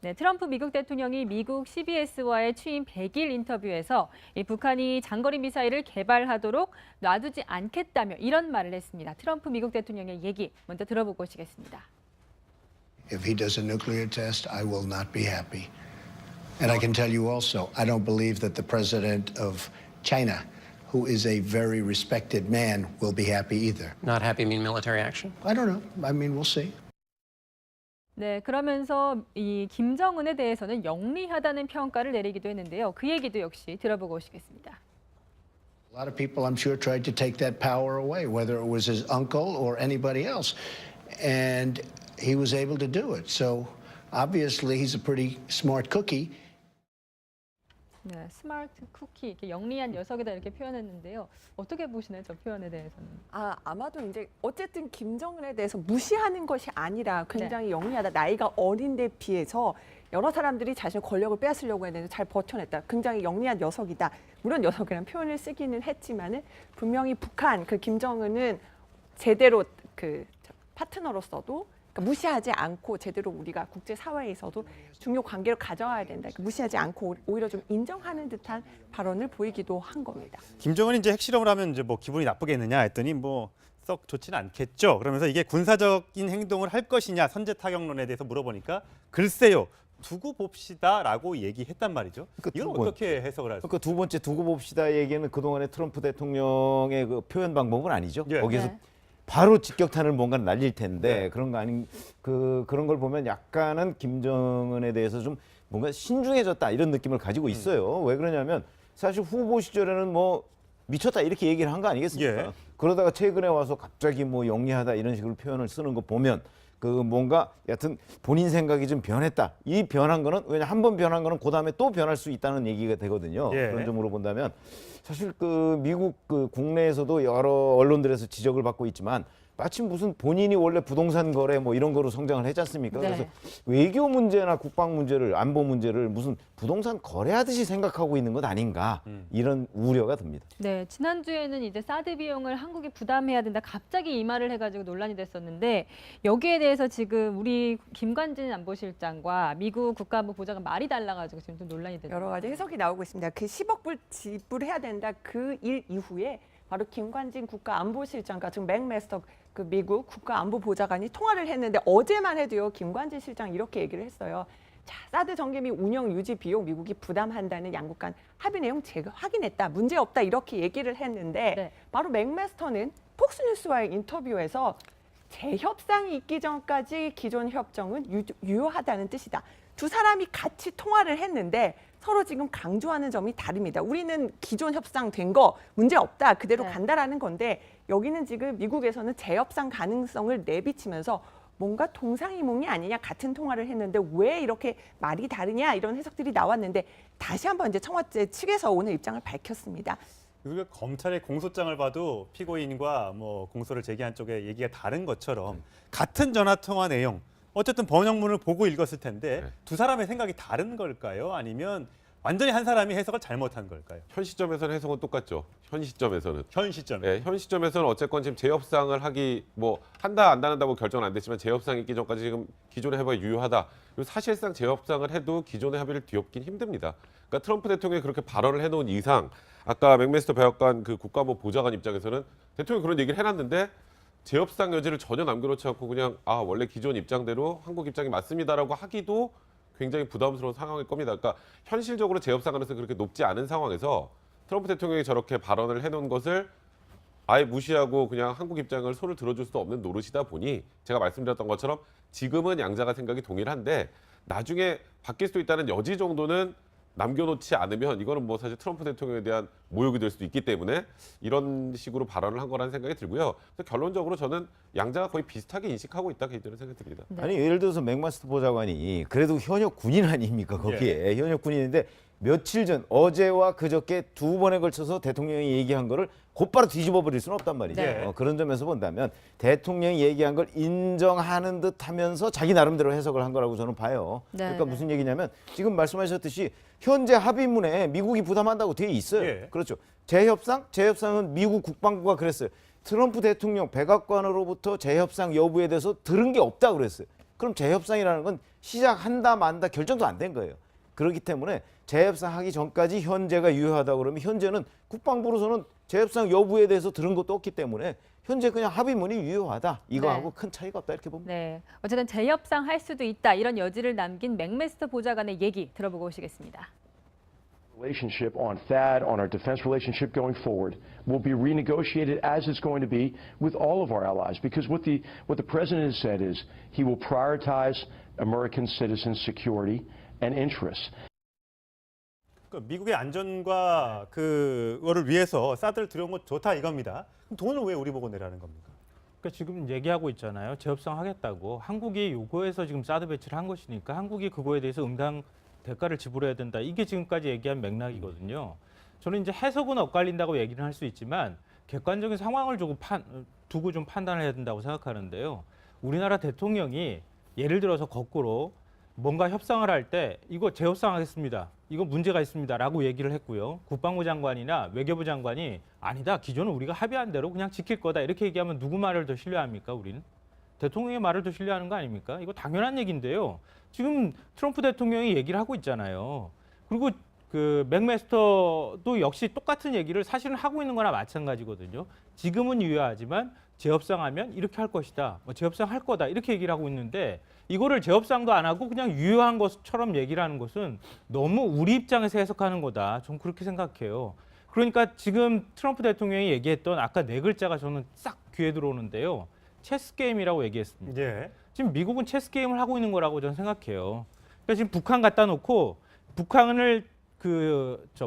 네, 트럼프 미국 대통령이 미국 CBS와의 취임 100일 인터뷰에서 이 북한이 장거리 미사일을 개발하도록 놔두지 않겠다며 이런 말을 했습니다. 트럼프 미국 대통령의 얘기 먼저 들어보고 오시겠습니다. If he does a nuclear test, I will not be happy. And I can tell you also, I don't believe that the president of China, who is a very respected man, will be happy either. Not happy mean military action? I don't know. I mean, we'll see. 네, 그러면서 이 김정은에 대해서는 영리하다는 평가를 내리기도 했는데요. 그 얘기도 역시 들어보고 오시겠습니다. A lot of people, I'm sure, tried to take that power away, whether it was his uncle or anybody else. And he was able to do it. So obviously, he's a pretty smart cookie. 네, 스마트 쿠키, 이렇게 영리한 녀석이다 이렇게 표현했는데요. 어떻게 보시나요, 저 표현에 대해서는? 아마도 이제 어쨌든 김정은에 대해서 무시하는 것이 아니라 굉장히 영리하다. 나이가 어린데 비해서 여러 사람들이 자신의 권력을 빼앗으려고 했는데 잘 버텨냈다. 굉장히 영리한 녀석이다. 물론 녀석이라는 표현을 쓰기는 했지만은 분명히 북한 그 김정은은 제대로 그 파트너로서도 그러니까 무시하지 않고 제대로 우리가 국제사회에서도 중요 관계를 가져와야 된다. 그러니까 무시하지 않고 오히려 좀 인정하는 듯한 발언을 보이기도 한 겁니다. 김정은이 이제 핵실험을 하면 이제 뭐 기분이 나쁘겠느냐 했더니 뭐 썩 좋지는 않겠죠. 그러면서 이게 군사적인 행동을 할 것이냐 선제 타격론에 대해서 물어보니까 글쎄요. 두고 봅시다라고 얘기했단 말이죠. 이건 어떻게 해석을 하세요? 그러니까 두 번째 두고 봅시다 얘기는 그동안의 트럼프 대통령의 그 표현 방법은 아니죠. 예. 거기서 네. 바로 직격탄을 뭔가 날릴 텐데 네. 그런 거 아닌 그런 걸 보면 약간은 김정은에 대해서 좀 뭔가 신중해졌다 이런 느낌을 가지고 있어요. 왜 그러냐면 사실 후보 시절에는 뭐 미쳤다 이렇게 얘기를 한 거 아니겠습니까? 예. 그러다가 최근에 와서 갑자기 뭐 영리하다 이런 식으로 표현을 쓰는 거 보면 그 뭔가 여하튼 본인 생각이 좀 변했다. 이 변한 거는 왜냐 한 번 변한 거는 그다음에 또 변할 수 있다는 얘기가 되거든요. 예. 그런 점으로 본다면 사실 그 미국 그 국내에서도 여러 언론들에서 지적을 받고 있지만 마침 무슨 본인이 원래 부동산 거래 뭐 이런 거로 성장을 했지 않습니까? 네. 그래서 외교 문제나 국방 문제를 안보 문제를 무슨 부동산 거래하듯이 생각하고 있는 것 아닌가 이런 우려가 듭니다. 네, 지난주에는 이제 사드 비용을 한국이 부담해야 된다. 갑자기 이 말을 해가지고 논란이 됐었는데 여기에 대해서 지금 우리 김관진 안보실장과 미국 국가안보 보좌관 말이 달라가지고 지금 좀 논란이 됐어요. 여러 가지 해석이 나오고 있습니다. 그 10억 불 지불해야 된다 그 일 이후에 바로 김관진 국가안보실장과 지금 맥메스터 그 미국 국가안보보좌관이 통화를 했는데 어제만 해도요 김관진 실장 이렇게 얘기를 했어요. 자, 사드 전개 및 운영 유지 비용 미국이 부담한다는 양국 간 합의 내용 제가 확인했다. 문제 없다 이렇게 얘기를 했는데 네. 바로 맥메스터는 폭스뉴스와의 인터뷰에서 재협상이 있기 전까지 기존 협정은 유효하다는 뜻이다. 두 사람이 같이 통화를 했는데 서로 지금 강조하는 점이 다릅니다. 우리는 기존 협상 된 거 문제 없다. 그대로 네. 간다라는 건데 여기는 지금 미국에서는 재협상 가능성을 내비치면서 뭔가 동상이몽이 아니냐 같은 통화를 했는데 왜 이렇게 말이 다르냐 이런 해석들이 나왔는데 다시 한번 이제 청와대 측에서 오늘 입장을 밝혔습니다. 그리고 검찰의 공소장을 봐도 피고인과 뭐 공소를 제기한 쪽의 얘기가 다른 것처럼 같은 전화 통화 내용 어쨌든 번역문을 보고 읽었을 텐데 두 사람의 생각이 다른 걸까요? 아니면 완전히 한 사람이 해석을 잘못한 걸까요? 현 시점에서는 해석은 똑같죠. 현 시점에서는. 현 시점에. 네, 현 시점에서는 어쨌건 지금 재협상을 하기 뭐 한다 안 한다고 결정은 안 됐지만 재협상이 있기 전까지 지금 기존의 합의가 유효하다. 그리고 사실상 재협상을 해도 기존의 합의를 뒤엎긴 힘듭니다. 그러니까 트럼프 대통령이 그렇게 발언을 해놓은 이상 아까 맥메스터 백악관 그 국가안보 보좌관 입장에서는 대통령이 그런 얘기를 해놨는데 재협상 여지를 전혀 남겨놓지 않고 그냥 원래 기존 입장대로 한국 입장이 맞습니다라고 하기도 굉장히 부담스러운 상황일 겁니다. 그러니까 현실적으로 재협상 가능성이 그렇게 높지 않은 상황에서 트럼프 대통령이 저렇게 발언을 해놓은 것을 아예 무시하고 그냥 한국 입장을 손을 들어줄 수도 없는 노릇이다 보니 제가 말씀드렸던 것처럼 지금은 양자가 생각이 동일한데 나중에 바뀔 수도 있다는 여지 정도는 남겨놓지 않으면 이거는 뭐 사실 트럼프 대통령에 대한 모욕이 될 수도 있기 때문에 이런 식으로 발언을 한 거라는 생각이 들고요. 그래서 결론적으로 저는 양자가 거의 비슷하게 인식하고 있다 개인적으로 생각이 듭니다. 네. 아니 예를 들어서 맥마스터 보좌관이 그래도 현역 군인 아닙니까 거기에 현역 군인인데 며칠 전 어제와 그저께 두 번에 걸쳐서 대통령이 얘기한 거를 곧바로 뒤집어 버릴 수는 없단 말이죠. 네. 그런 점에서 본다면 대통령이 얘기한 걸 인정하는 듯 하면서 자기 나름대로 해석을 한 거라고 저는 봐요. 네, 그러니까 네. 무슨 얘기냐면 지금 말씀하셨듯이 현재 합의문에 미국이 부담한다고 돼 있어요. 예. 그렇죠. 재협상은 미국 국방부가 그랬어요. 트럼프 대통령 백악관으로부터 재협상 여부에 대해서 들은 게 없다고 그랬어요. 그럼 재협상이라는 건 시작한다 만다 결정도 안 된 거예요. 그렇기 때문에 재협상하기 전까지 현재가 유효하다 그러면 현재는 국방부로서는 재협상 여부에 대해서 들은 것도 없기 때문에 현재 그냥 합의문이 유효하다. 이거하고 큰 차이가 없다 이렇게 봅니다. 네, 어쨌든 재협상 할 수도 있다 이런 여지를 남긴 맥메스터 보좌관의 얘기 들어보고 오시겠습니다. Relationship on THAAD, on our defense relationship going forward, will be renegotiated as it's going to be with all of our allies. Because what the president has said is he will prioritize American citizens' security and interests. 미국의 안전과 그거를 위해서 사드를 들여온 건 좋다 이겁니다. 그럼 돈을 왜 우리 보고 내라는 겁니까? 그러니까 지금 얘기하고 있잖아요. 재협상 하겠다고. 한국이 요거에서 지금 사드 배치를 한 것이니까 한국이 그거에 대해서 응당 대가를 지불해야 된다. 이게 지금까지 얘기한 맥락이거든요. 저는 이제 해석은 엇갈린다고 얘기는 할 수 있지만 객관적인 상황을 두고 좀 판단을 해야 된다고 생각하는데요. 우리나라 대통령이 예를 들어서 거꾸로 뭔가 협상을 할 때 이거 재협상하겠습니다. 이거 문제가 있습니다라고 얘기를 했고요. 국방부 장관이나 외교부 장관이 아니다. 기존은 우리가 합의한 대로 그냥 지킬 거다. 이렇게 얘기하면 누구 말을 더 신뢰합니까? 우리는? 대통령의 말을 더 신뢰하는 거 아닙니까? 이거 당연한 얘기인데요. 지금 트럼프 대통령이 얘기를 하고 있잖아요. 그리고 그 맥메스터도 역시 똑같은 얘기를 사실은 하고 있는 거나 마찬가지거든요. 지금은 유효하지만 재협상하면 이렇게 할 것이다. 뭐 재협상 할 거다. 이렇게 얘기를 하고 있는데 이거를 재협상도 안 하고 그냥 유효한 것처럼 얘기를 하는 것은 너무 우리 입장에서 해석하는 거다. 좀 그렇게 생각해요. 그러니까 지금 트럼프 대통령이 얘기했던 아까 네 글자가 저는 싹 귀에 들어오는데요. 체스 게임이라고 얘기했습니다. 예. 지금 미국은 체스 게임을 하고 있는 거라고 저는 생각해요. 그러니까 지금 북한 갖다 놓고 북한을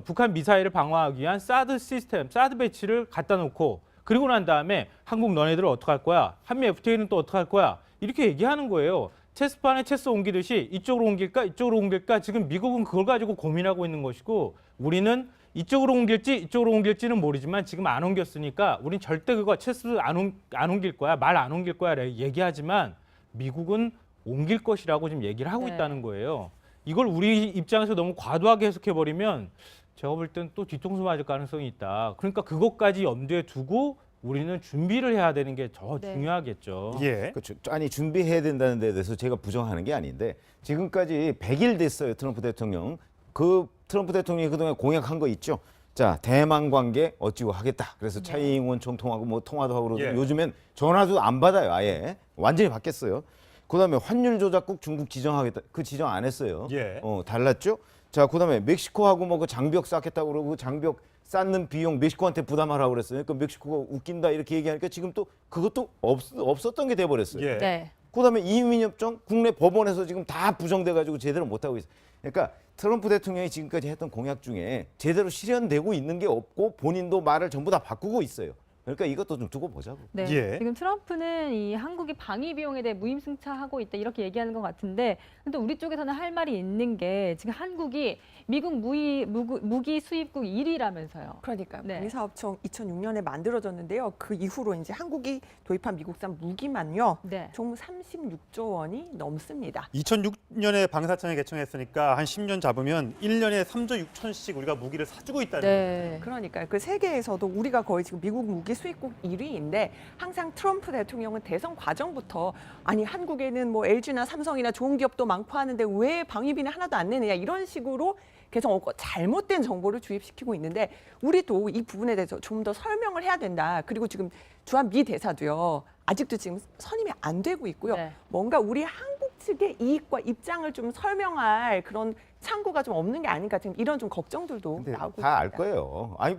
북한 미사일을 방어하기 위한 사드 시스템, 사드 배치를 갖다 놓고 그리고 난 다음에 한국 너네들 어떡할 거야? 한미 FTA는 또 어떡할 거야? 이렇게 얘기하는 거예요. 체스판에 체스 옮기듯이 이쪽으로 옮길까? 이쪽으로 옮길까? 지금 미국은 그걸 가지고 고민하고 있는 것이고 우리는 이쪽으로 옮길지 이쪽으로 옮길지는 모르지만 지금 안 옮겼으니까 우린 절대 그거 체스 안 옮길 거야. 말 안 옮길 거야. 얘기하지만 미국은 옮길 것이라고 지금 얘기를 하고 네. 있다는 거예요. 이걸 우리 입장에서 너무 과도하게 해석해버리면 제가 볼 땐 또 뒤통수 맞을 가능성이 있다. 그러니까 그것까지 염두에 두고 우리는 준비를 해야 되는 게 더 네. 중요하겠죠. 예. 그렇죠. 아니 준비해야 된다는 데 대해서 제가 부정하는 게 아닌데 지금까지 100일 됐어요. 트럼프 대통령. 그 트럼프 대통령이 그동안 공약한 거 있죠. 자, 대만 관계 어찌고 하겠다. 그래서 차이잉원 총통하고 뭐 통화도 하고 그러고 예. 요즘엔 전화도 안 받아요. 아예. 완전히 바뀌었어요. 그다음에 환율 조작국 중국 지정하겠다. 그 지정 안 했어요. 예. 달랐죠. 자, 그다음에 멕시코하고 뭐 그 장벽 쌓겠다고 그러고 장벽 쌓는 비용 멕시코한테 부담하라고 그랬어요. 그러니까 멕시코가 웃긴다 이렇게 얘기하니까 지금 또 그것도 없었던 게 돼 버렸어요. 예. 네. 그다음에 이민협정 국내 법원에서 지금 다 부정돼 가지고 제대로 못 하고 있어요. 그러니까 트럼프 대통령이 지금까지 했던 공약 중에 제대로 실현되고 있는 게 없고 본인도 말을 전부 다 바꾸고 있어요. 그러니까 이것도 좀 두고 보자고. 네. 예. 지금 트럼프는 이 한국이 방위 비용에 대해 무임승차하고 있다 이렇게 얘기하는 것 같은데, 근데 우리 쪽에서는 할 말이 있는 게 지금 한국이 미국 무기 수입국 1위라면서요. 그러니까요. 네. 방위사업청 2006년에 만들어졌는데요. 그 이후로 이제 한국이 도입한 미국산 무기만요. 네. 총 36조 원이 넘습니다. 2006년에 방사청이 개청했으니까 한 10년 잡으면 1년에 3조 6천씩 우리가 무기를 사주고 있다는 거예요. 네. 그러니까요. 그 세계에서도 우리가 거의 지금 미국 무기 수입국 1위인데 항상 트럼프 대통령은 대선 과정부터 아니 한국에는 뭐 LG나 삼성이나 좋은 기업도 많고 하는데 왜 방위비는 하나도 안 내느냐 이런 식으로 계속 잘못된 정보를 주입시키고 있는데 우리도 이 부분에 대해서 좀 더 설명을 해야 된다. 그리고 지금 주한 미 대사도요. 아직도 지금 선임이 안 되고 있고요. 네. 뭔가 우리 한국 측의 이익과 입장을 좀 설명할 그런 창구가 좀 없는 게 아닌가 지금 이런 좀 걱정들도 근데 나오고 다 알 있습니다. 거예요. 아니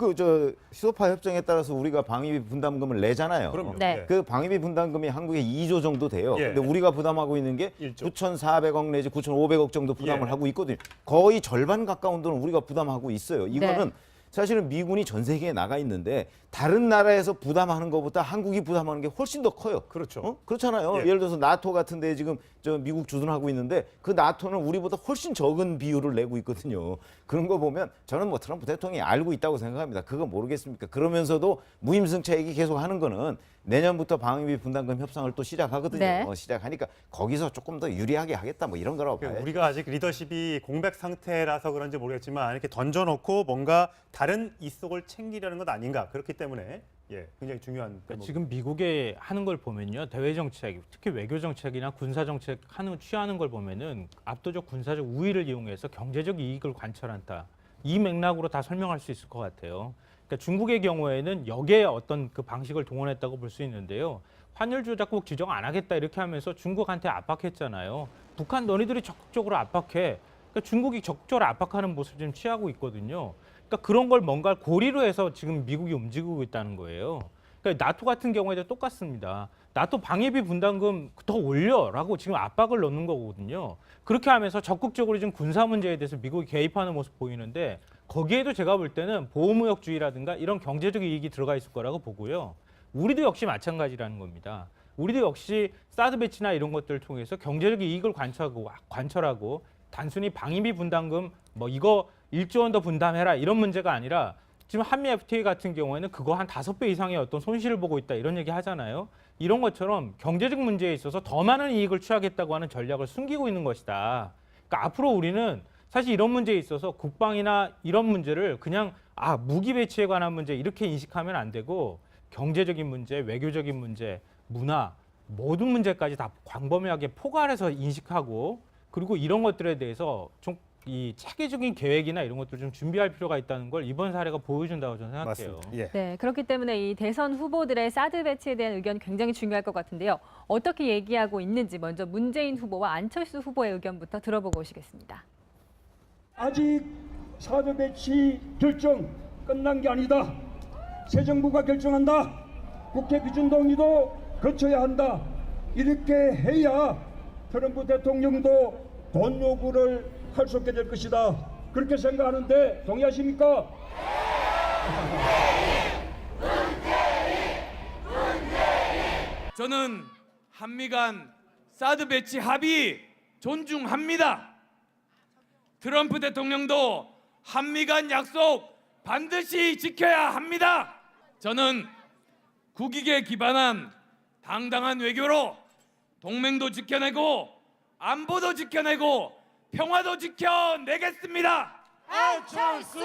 시소파 협정에 따라서 우리가 방위비 분담금을 내잖아요. 그럼요. 네. 예. 그 방위비 분담금이 한국에 2조 정도 돼요. 예. 근데 우리가 부담하고 있는 게 1조. 9,400억 내지 9,500억 정도 부담을 예. 하고 있거든요. 거의 절반 가까운 돈을 우리가 부담하고 있어요. 이거는 네. 사실은 미군이 전 세계에 나가 있는데 다른 나라에서 부담하는 것보다 한국이 부담하는 게 훨씬 더 커요. 그렇죠. 그렇잖아요. 예. 예를 들어서 나토 같은 데 지금 미국 주둔하고 있는데 그 나토는 우리보다 훨씬 적은 비율을 내고 있거든요. 그런 거 보면 저는 뭐 트럼프 대통령이 알고 있다고 생각합니다. 그거 모르겠습니까? 그러면서도 무임승차 얘기 계속 하는 거는 내년부터 방위비 분담금 협상을 또 시작하거든요. 네. 시작하니까 거기서 조금 더 유리하게 하겠다 뭐 이런 거라고 봐요. 우리가 아직 리더십이 공백 상태라서 그런지 모르겠지만 이렇게 던져놓고 뭔가 다른 이속을 챙기려는 것 아닌가. 그렇기 때문에 예, 굉장히 중요한 그러니까 대목. 지금 미국에 하는 걸 보면요, 대외 정책, 특히 외교 정책이나 군사 정책 취하는 걸 보면은 압도적 군사적 우위를 이용해서 경제적 이익을 관철한다. 이 맥락으로 다 설명할 수 있을 것 같아요. 그러니까 중국의 경우에는 역의 어떤 그 방식을 동원했다고 볼 수 있는데요. 환율 조작국 지정 안 하겠다 이렇게 하면서 중국한테 압박했잖아요. 북한 너희들이 적극적으로 압박해. 그러니까 중국이 적극적으로 압박하는 모습을 지금 취하고 있거든요. 그러니까 그런 걸 뭔가 고리로 해서 지금 미국이 움직이고 있다는 거예요. 그러니까 나토 같은 경우에도 똑같습니다. 나토 방위비 분담금 더 올려라고 지금 압박을 넣는 거거든요. 그렇게 하면서 적극적으로 지금 군사 문제에 대해서 미국이 개입하는 모습 보이는데 거기에도 제가 볼 때는 보호무역주의라든가 이런 경제적 이익이 들어가 있을 거라고 보고요. 우리도 역시 마찬가지라는 겁니다. 우리도 역시 사드 배치나 이런 것들을 통해서 경제적 이익을 관철하고 단순히 방위비 분담금 뭐 이거 1조 원 더 분담해라 이런 문제가 아니라 지금 한미 FTA 같은 경우에는 그거 한 5배 이상의 어떤 손실을 보고 있다 이런 얘기 하잖아요. 이런 것처럼 경제적 문제에 있어서 더 많은 이익을 취하겠다고 하는 전략을 숨기고 있는 것이다. 그러니까 앞으로 우리는 사실 이런 문제에 있어서 국방이나 이런 문제를 그냥 무기 배치에 관한 문제 이렇게 인식하면 안 되고 경제적인 문제, 외교적인 문제, 문화 모든 문제까지 다 광범위하게 포괄해서 인식하고 그리고 이런 것들에 대해서 좀 이 체계적인 계획이나 이런 것들을 좀 준비할 필요가 있다는 걸 이번 사례가 보여준다고 저는 생각해요. 맞습니다. 예. 네, 그렇기 때문에 이 대선 후보들의 사드 배치에 대한 의견 굉장히 중요할 것 같은데요. 어떻게 얘기하고 있는지 먼저 문재인 후보와 안철수 후보의 의견부터 들어보고 오시겠습니다. 아직 사드 배치 결정 끝난 게 아니다. 새 정부가 결정한다. 국회 비준 동의도 거쳐야 한다. 이렇게 해야 트럼프 대통령도 돈 요구를 할 수 없게 될 것이다. 그렇게 생각하는데 동의하십니까? 저는 한미 간 사드 배치 합의 존중합니다. 트럼프 대통령도 한미 간 약속 반드시 지켜야 합니다. 저는 국익에 기반한 당당한 외교로 동맹도 지켜내고 안보도 지켜내고 평화도 지켜내겠습니다. 안철수!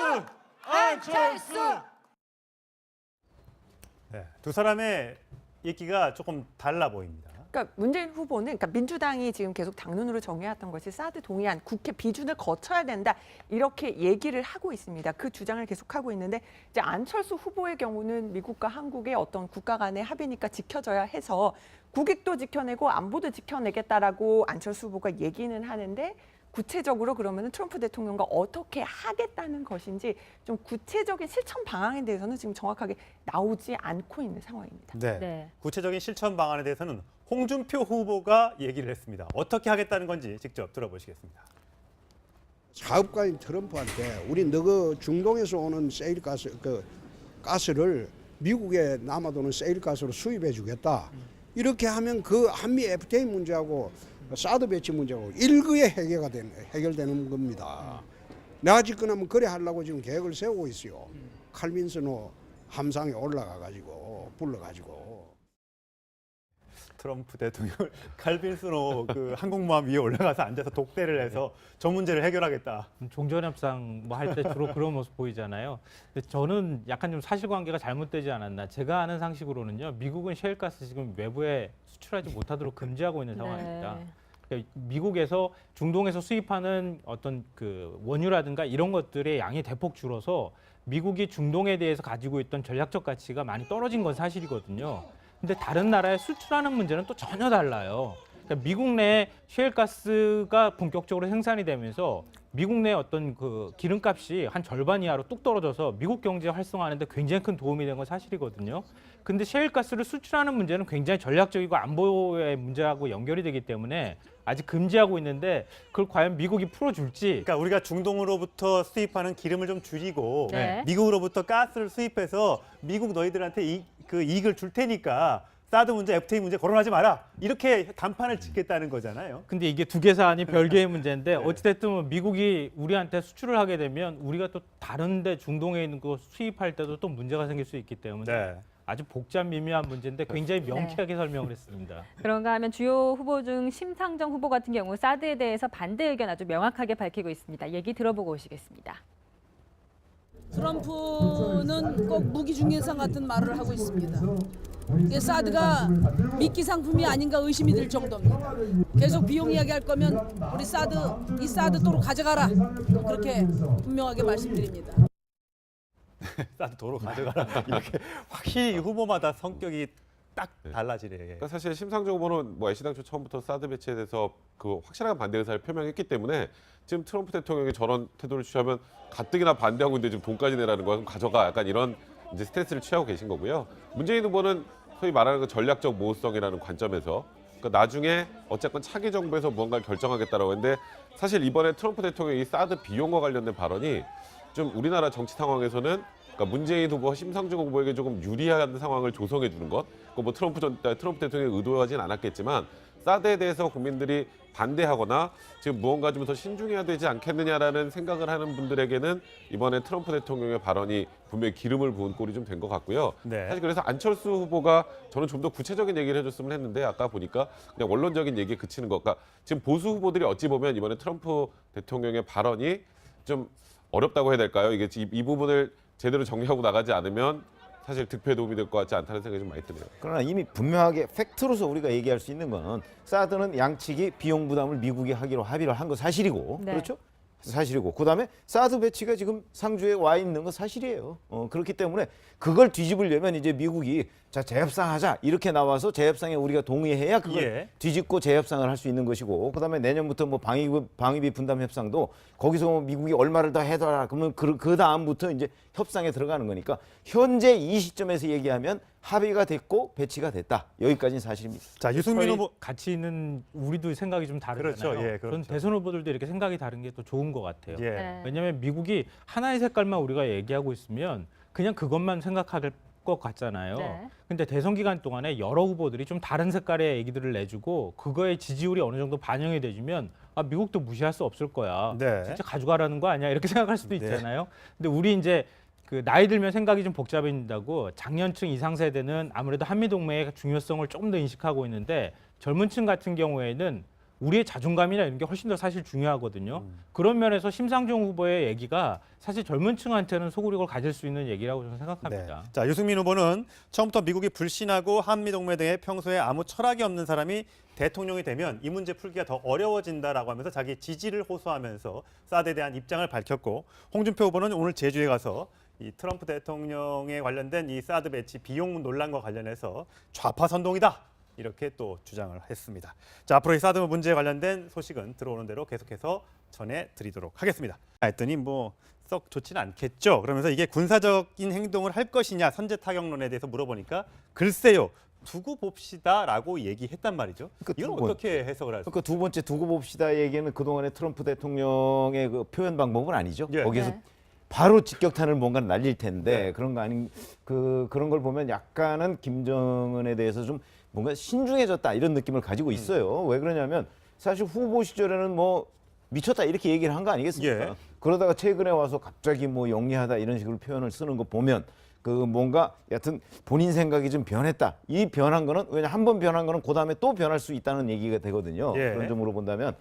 네, 두 사람의 얘기가 조금 달라 보입니다. 그러니까 문재인 후보는 그러니까 민주당이 지금 계속 당론으로 정해왔던 것이 사드 동의안 국회 비준을 거쳐야 된다 이렇게 얘기를 하고 있습니다. 그 주장을 계속하고 있는데 이제 안철수 후보의 경우는 미국과 한국의 어떤 국가 간의 합의니까 지켜져야 해서 국익도 지켜내고 안보도 지켜내겠다라고 안철수 후보가 얘기는 하는데 구체적으로 그러면 트럼프 대통령과 어떻게 하겠다는 것인지 좀 구체적인 실천 방안에 대해서는 지금 정확하게 나오지 않고 있는 상황입니다. 네. 네. 구체적인 실천 방안에 대해서는 홍준표 후보가 얘기를 했습니다. 어떻게 하겠다는 건지 직접 들어보시겠습니다. 사업가인 트럼프한테 우리 너그 중동에서 오는 세일 가스 가스를 미국에 남아도는 세일 가스로 수입해 주겠다. 이렇게 하면 그 한미 FTA 문제하고 사드 배치 문제하고 일거에 해결되는 겁니다. 내가 지금 그래 하려고 지금 계획을 세우고 있어요. 칼빈스노 함상에 올라가 가지고 불러가지고. 트럼프 대통령을 칼빈스노 그 항공모함 위에 올라가서 앉아서 독대를 해서 저 문제를 해결하겠다. 종전협상 뭐 할 때 주로 그런 모습 보이잖아요. 근데 저는 약간 좀 사실관계가 잘못되지 않았나. 제가 아는 상식으로는요. 미국은 셰일가스 지금 외부에 수출하지 못하도록 금지하고 있는 상황입니다. 네. 그러니까 미국에서 중동에서 수입하는 어떤 그 원유라든가 이런 것들의 양이 대폭 줄어서 미국이 중동에 대해서 가지고 있던 전략적 가치가 많이 떨어진 건 사실이거든요. 근데 다른 나라에 수출하는 문제는 또 전혀 달라요. 그러니까 미국 내 셰일가스가 본격적으로 생산이 되면서 미국 내 어떤 그 기름값이 한 절반 이하로 뚝 떨어져서 미국 경제 활성화하는데 굉장히 큰 도움이 된 건 사실이거든요. 근데 셰일가스를 수출하는 문제는 굉장히 전략적이고 안보의 문제하고 연결이 되기 때문에 아직 금지하고 있는데 그걸 과연 미국이 풀어줄지. 그러니까 우리가 중동으로부터 수입하는 기름을 좀 줄이고 네. 미국으로부터 가스를 수입해서 미국 너희들한테 그 이익을 줄 테니까 사드 문제, FTA 문제 거론하지 마라. 이렇게 단판을 짓겠다는 거잖아요. 근데 이게 두 개 사안이 별개의 문제인데 어찌됐든 미국이 우리한테 수출을 하게 되면 우리가 또 다른데 중동에 있는 거 수입할 때도 또 문제가 생길 수 있기 때문에 네. 아주 복잡 미묘한 문제인데 굉장히 명쾌하게 설명을 했습니다. 그런가 하면 주요 후보 중 심상정 후보 같은 경우 사드에 대해서 반대 의견 아주 명확하게 밝히고 있습니다. 얘기 들어보고 오시겠습니다. 트럼프는 꼭 무기 중개상 같은 말을 하고 있습니다. 이게 사드가 미끼 상품이 아닌가 의심이 들 정도입니다. 계속 비용 이야기할 거면 우리 이 사드 도로 가져가라. 그렇게 분명하게 말씀드립니다. 사드 도로 가져가라. 이렇게 확실히 후보마다 성격이 딱 달라지네. 그러니까 사실 심상정 후보는 뭐 애시당초 처음부터 사드 배치에 대해서 그 확실한 반대 의사를 표명했기 때문에 지금 트럼프 대통령이 저런 태도를 취하면 가뜩이나 반대하고 있는데 지금 돈까지 내라는 거 가져가 약간 이런 이제 스탠스를 취하고 계신 거고요. 문재인 후보는 소위 말하는 그 전략적 모호성이라는 관점에서 그러니까 나중에 어쨌건 차기 정부에서 무언가를 결정하겠다라고 했는데 사실 이번에 트럼프 대통령이 이 사드 비용과 관련된 발언이 좀 우리나라 정치 상황에서는 그러니까 문재인 후보와 심상정 후보에게 조금 유리한 상황을 조성해 주는 것. 뭐 트럼프 대통령이 의도하진 않았겠지만 사드에 대해서 국민들이 반대하거나 지금 무언가 좀 더 신중해야 되지 않겠느냐라는 생각을 하는 분들에게는 이번에 트럼프 대통령의 발언이 분명히 기름을 부은 꼴이 좀 된 것 같고요. 네. 사실 그래서 안철수 후보가 저는 좀 더 구체적인 얘기를 해줬으면 했는데 아까 보니까 그냥 원론적인 얘기에 그치는 것. 그러니까 지금 보수 후보들이 어찌 보면 이번에 트럼프 대통령의 발언이 좀 어렵다고 해야 될까요? 이게 이 부분을 제대로 정리하고 나가지 않으면 사실 득표에 도움이 될 것 같지 않다는 생각이 좀 많이 드네요. 그러나 이미 분명하게 팩트로서 우리가 얘기할 수 있는 건 사드는 양측이 비용 부담을 미국이 하기로 합의를 한 거 사실이고 네. 그렇죠? 사실이고 그다음에 사드 배치가 지금 상주에 와 있는 건 사실이에요. 그렇기 때문에 그걸 뒤집으려면 이제 미국이 자 재협상하자 이렇게 나와서 재협상에 우리가 동의해야 그걸 예. 뒤집고 재협상을 할 수 있는 것이고 그다음에 내년부터 뭐 방위비 분담 협상도 거기서 뭐 미국이 얼마를 더 해더라 그러면 그 다음부터 이제 협상에 들어가는 거니까 현재 이 시점에서 얘기하면 합의가 됐고 배치가 됐다 여기까지는 사실입니다. 자, 유승민 후보 같이 있는 우리도 생각이 좀 다르잖아요. 그렇죠. 예, 그렇죠. 전 대선 후보들도 이렇게 생각이 다른 게 또 좋은 것 같아요. 예. 네. 왜냐하면 미국이 하나의 색깔만 우리가 얘기하고 있으면 그냥 그것만 생각할 것 같잖아요. 네. 근데 대선 기간 동안에 여러 후보들이 좀 다른 색깔의 얘기들을 내주고 그거의 지지율이 어느 정도 반영이 돼주면 아 미국도 무시할 수 없을 거야. 네. 진짜 가져가라는 거 아니야? 이렇게 생각할 수도 네. 있잖아요. 근데 우리 이제 그 나이 들면 생각이 좀 복잡해진다고 장년층 이상 세대는 아무래도 한미 동맹의 중요성을 조금 더 인식하고 있는데 젊은 층 같은 경우에는 우리의 자존감이나 이런 게 훨씬 더 사실 중요하거든요. 그런 면에서 심상정 후보의 얘기가 사실 젊은 층한테는 소구력을 가질 수 있는 얘기라고 저는 생각합니다. 네. 자, 유승민 후보는 처음부터 미국이 불신하고 한미동맹 등에 평소에 아무 철학이 없는 사람이 대통령이 되면 이 문제 풀기가 더 어려워진다라고 하면서 자기 지지를 호소하면서 사드에 대한 입장을 밝혔고 홍준표 후보는 오늘 제주에 가서 이 트럼프 대통령에 관련된 이 사드 배치 비용 논란과 관련해서 좌파 선동이다. 이렇게 또 주장을 했습니다. 자, 앞으로 이 사드 문제에 관련된 소식은 들어오는 대로 계속해서 전해드리도록 하겠습니다. 했더니 뭐 썩 좋지는 않겠죠. 그러면서 이게 군사적인 행동을 할 것이냐 선제 타격론에 대해서 물어보니까 글쎄요. 두고 봅시다라고 얘기했단 말이죠. 이건 어떻게 해석을 할까요? 그러니까 두 번째 두고 봅시다 얘기는 그동안의 트럼프 대통령의 그 표현 방법은 아니죠. 예. 거기에서 네. 바로 직격탄을 뭔가 날릴 텐데 네. 그런 거 아닌 그런 걸 보면 약간은 김정은에 대해서 좀 뭔가 신중해졌다 이런 느낌을 가지고 있어요. 왜 그러냐면 사실 후보 시절에는 뭐 미쳤다 이렇게 얘기를 한 거 아니겠습니까? 예. 그러다가 최근에 와서 갑자기 뭐 영리하다 이런 식으로 표현을 쓰는 거 보면 그 뭔가 여하튼 본인 생각이 좀 변했다. 이 변한 거는 왜냐 한 번 변한 거는 그다음에 또 변할 수 있다는 얘기가 되거든요. 예. 그런 점으로 본다면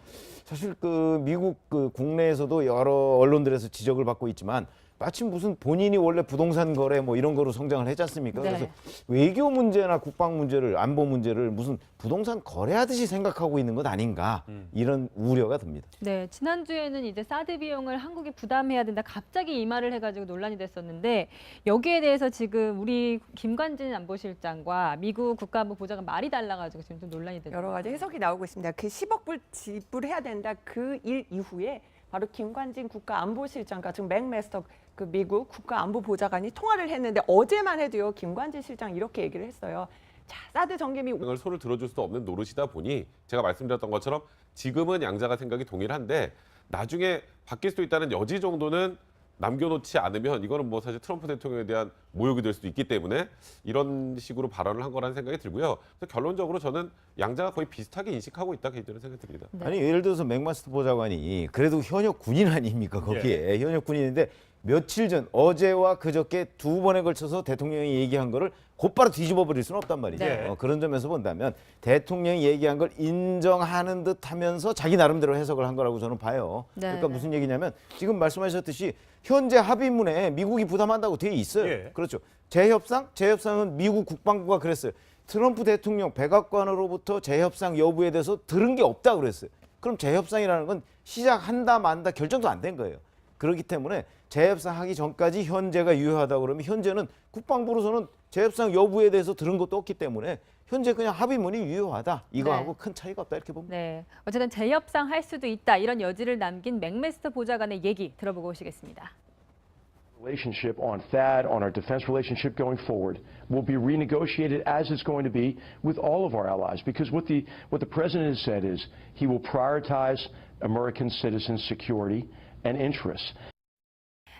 사실 그 미국 그 국내에서도 여러 언론들에서 지적을 받고 있지만 마침 무슨 본인이 원래 부동산 거래 뭐 이런 거로 성장을 했지 않습니까? 네. 그래서 외교 문제나 국방 문제를 안보 문제를 무슨 부동산 거래하듯이 생각하고 있는 것 아닌가 이런 우려가 듭니다. 네, 지난주에는 이제 사드 비용을 한국이 부담해야 된다. 갑자기 이 말을 해가지고 논란이 됐었는데 여기에 대해서 지금 우리 김관진 안보실장과 미국 국가안보 보좌관 말이 달라가지고 지금 좀 논란이 됐죠. 여러 가지 해석이 나오고 있습니다. 그 10억 불 지불해야 된다 그 일 이후에 바로 김관진 국가안보실장과 지금 맥메스터 그 미국 국가안보보좌관이 통화를 했는데 어제만 해도요 김관진 실장 이렇게 얘기를 했어요. 자, 사드 정개미 을 손을 들어줄 수 없는 노릇이다 보니 제가 말씀드렸던 것처럼 지금은 양자가 생각이 동일한데 나중에 바뀔 수도 있다는 여지 정도는 남겨놓지 않으면 이거는 뭐 사실 트럼프 대통령에 대한 모욕이 될 수도 있기 때문에 이런 식으로 발언을 한 거라는 생각이 들고요. 그래서 결론적으로 저는 양자가 거의 비슷하게 인식하고 있다 개인적으로 생각이 듭니다. 네. 아니 예를 들어서 맥마스터 보좌관이 그래도 현역 군인 아닙니까 거기에 현역 군인인데 며칠 전 어제와 그저께 두 번에 걸쳐서 대통령이 얘기한 거를 곧바로 뒤집어 버릴 수는 없단 말이죠. 네. 그런 점에서 본다면 대통령이 얘기한 걸 인정하는 듯 하면서 자기 나름대로 해석을 한 거라고 저는 봐요. 네, 그러니까 네. 무슨 얘기냐면 지금 말씀하셨듯이 현재 합의문에 미국이 부담한다고 돼 있어요. 예. 그렇죠. 재협상은 미국 국방부가 그랬어요. 트럼프 대통령 백악관으로부터 재협상 여부에 대해서 들은 게 없다 그랬어요. 그럼 재협상이라는 건 시작한다 만다 결정도 안 된 거예요. 그렇기 때문에 재협상하기 전까지 현재가 유효하다 그러면 현재는 국방부로서는 재협상 여부에 대해서 들은 것도 없기 때문에 현재 그냥 합의문이 유효하다. 이거하고 네. 큰 차이가 없다 이렇게 봅니다. 네, 어쨌든 재협상 할 수도 있다 이런 여지를 남긴 맥메스터 보좌관의 얘기 들어보고 오시겠습니다. Relationship on THAAD, on our defense relationship going forward, will be renegotiated as it's going to be with all of our allies. Because what the president has said is he will prioritize American citizens' security and interests.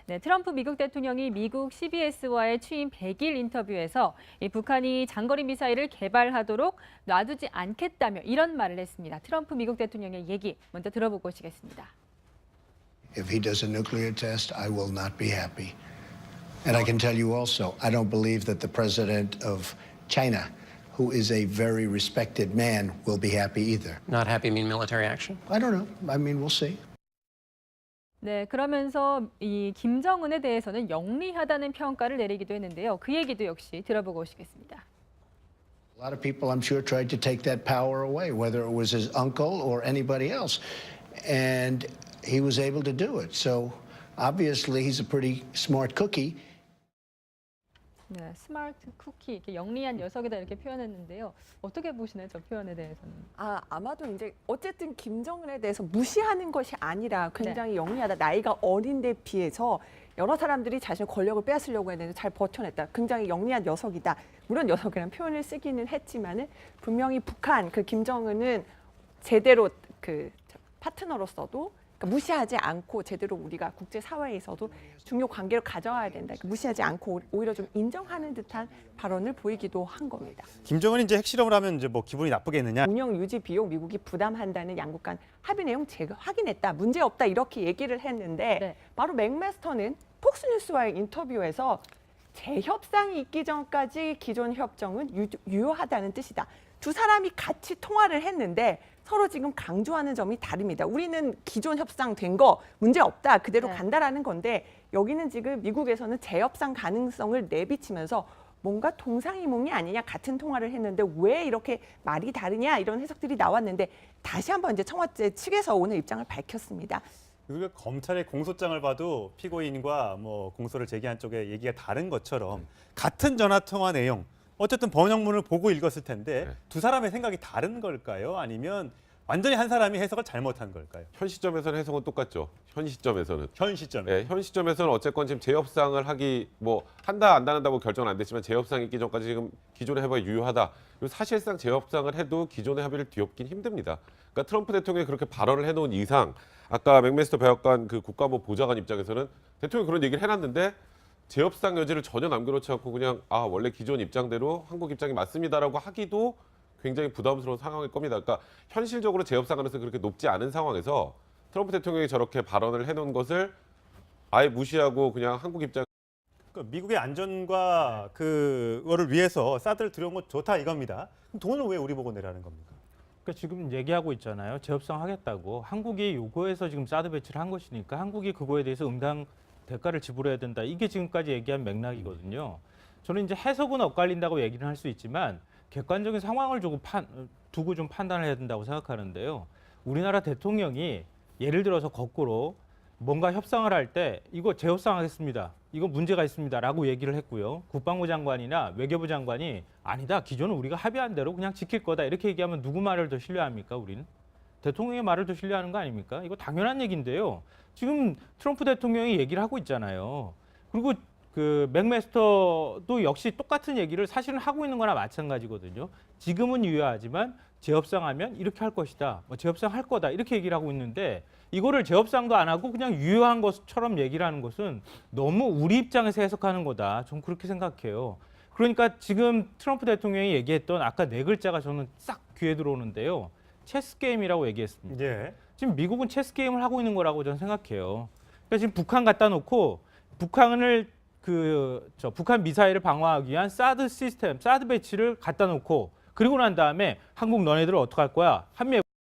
네, 트럼프 미국 대통령이 미국 CBS와의 취임 100일 인터뷰에서 이 북한이 장거리 미사일을 개발하도록 놔두지 않겠다며 이런 말을 했습니다. 트럼프 미국 대통령의 얘기 먼저 들어보고 오시겠습니다. If he does a nuclear test, I will not be happy. And I can tell you also, I don't believe that the president of China, who is a very respected man, will be happy either. Not happy mean military action? I don't know. I mean, we'll see. 네, 그러면서 이 김정은에 대해서는 영리하다는 평가를 내리기도 했는데요. 그 얘기도 역시 들어보고 오시겠습니다. A lot of people, I'm sure, tried to take that power away, whether it was his uncle or anybody else. And he was able to do it. So obviously he's a pretty smart cookie. 네, 스마트 쿠키, 이렇게 영리한 녀석이다 이렇게 표현했는데요. 어떻게 보시나요, 저 표현에 대해서는? 아마도 이제 어쨌든 김정은에 대해서 무시하는 것이 아니라 굉장히 영리하다. 나이가 어린데 비해서 여러 사람들이 자신의 권력을 빼앗으려고 했는데 잘 버텨냈다. 굉장히 영리한 녀석이다. 물론 녀석이라는 표현을 쓰기는 했지만은 분명히 북한 그 김정은은 제대로 그 파트너로서도 그러니까 무시하지 않고 제대로 우리가 국제 사회에서도 중요 관계를 가져와야 된다. 무시하지 않고 오히려 좀 인정하는 듯한 발언을 보이기도 한 겁니다. 김정은이 이제 핵실험을 하면 이제 뭐 기분이 나쁘겠느냐? 운영 유지 비용 미국이 부담한다는 양국 간 합의 내용 제가 확인했다. 문제 없다. 이렇게 얘기를 했는데 네. 바로 맥메스터는 폭스뉴스와의 인터뷰에서 재협상이 있기 전까지 기존 협정은 유효하다는 뜻이다. 두 사람이 같이 통화를 했는데 서로 지금 강조하는 점이 다릅니다. 우리는 기존 협상 된 거 문제 없다. 그대로 네. 간다라는 건데 여기는 지금 미국에서는 재협상 가능성을 내비치면서 뭔가 동상이몽이 아니냐 같은 통화를 했는데 왜 이렇게 말이 다르냐 이런 해석들이 나왔는데 다시 한번 이제 청와대 측에서 오늘 입장을 밝혔습니다. 우리가 검찰의 공소장을 봐도 피고인과 뭐 공소를 제기한 쪽의 얘기가 다른 것처럼 같은 전화 통화 내용 어쨌든 번역문을 보고 읽었을 텐데 네. 두 사람의 생각이 다른 걸까요? 아니면 완전히 한 사람이 해석을 잘못한 걸까요? 현 시점에서는 해석은 똑같죠. 현 시점에서는. 현 시점에. 네, 현 시점에서는 어쨌건 지금 재협상을 하기 뭐 한다 안 한다고 결정은 안 됐지만 재협상이 있기 전까지 지금 기존의 합의가 유효하다. 그리고 사실상 재협상을 해도 기존의 합의를 뒤엎긴 힘듭니다. 그러니까 트럼프 대통령이 그렇게 발언을 해놓은 이상 아까 맥메스터 백악관 그 국가안보 보좌관 입장에서는 대통령이 그런 얘기를 해놨는데 재협상 여지를 전혀 남겨놓지 않고 그냥 원래 기존 입장대로 한국 입장이 맞습니다라고 하기도 굉장히 부담스러운 상황일 겁니다. 그러니까 현실적으로 재협상 가능성이 그렇게 높지 않은 상황에서 트럼프 대통령이 저렇게 발언을 해놓은 것을 아예 무시하고 그냥 한국 입장 그러니까 미국의 안전과 그거를 위해서 사드를 들여온 건 좋다 이겁니다. 그럼 돈을 왜 우리 보고 내라는 겁니까? 그러니까 지금 얘기하고 있잖아요. 재협상 하겠다고. 한국이 요구해서 지금 사드 배치를 한 것이니까 한국이 그거에 대해서 응당 대가를 지불해야 된다. 이게 지금까지 얘기한 맥락이거든요. 저는 이제 해석은 엇갈린다고 얘기는 할 수 있지만 객관적인 상황을 두고 좀 판단을 해야 된다고 생각하는데요. 우리나라 대통령이 예를 들어서 거꾸로 뭔가 협상을 할 때 이거 재협상하겠습니다. 이거 문제가 있습니다라고 얘기를 했고요. 국방부 장관이나 외교부 장관이 아니다. 기존은 우리가 합의한 대로 그냥 지킬 거다. 이렇게 얘기하면 누구 말을 더 신뢰합니까? 우리는? 대통령의 말을 더 신뢰하는 거 아닙니까? 이거 당연한 얘기인데요. 지금 트럼프 대통령이 얘기를 하고 있잖아요. 그리고 그 맥메스터도 역시 똑같은 얘기를 사실은 하고 있는 거나 마찬가지거든요. 지금은 유효하지만 재협상하면 이렇게 할 것이다. 재협상 할 거다. 이렇게 얘기를 하고 있는데 이거를 재협상도 안 하고 그냥 유효한 것처럼 얘기를 하는 것은 너무 우리 입장에서 해석하는 거다. 좀 그렇게 생각해요. 그러니까 지금 트럼프 대통령이 얘기했던 아까 네 글자가 저는 싹 귀에 들어오는데요. 체스 게임이라고 얘기했습니다. 예. 지금 미국은 체스 게임을 하고 있는 거라고 저는 생각해요. 그러니까 지금 북한 갖다 놓고 북한을 북한 미사일을 방어하기 위한 사드 시스템, 사드 배치를 갖다 놓고 그리고 난 다음에 한국 너네들 어떡할 거야? 한미에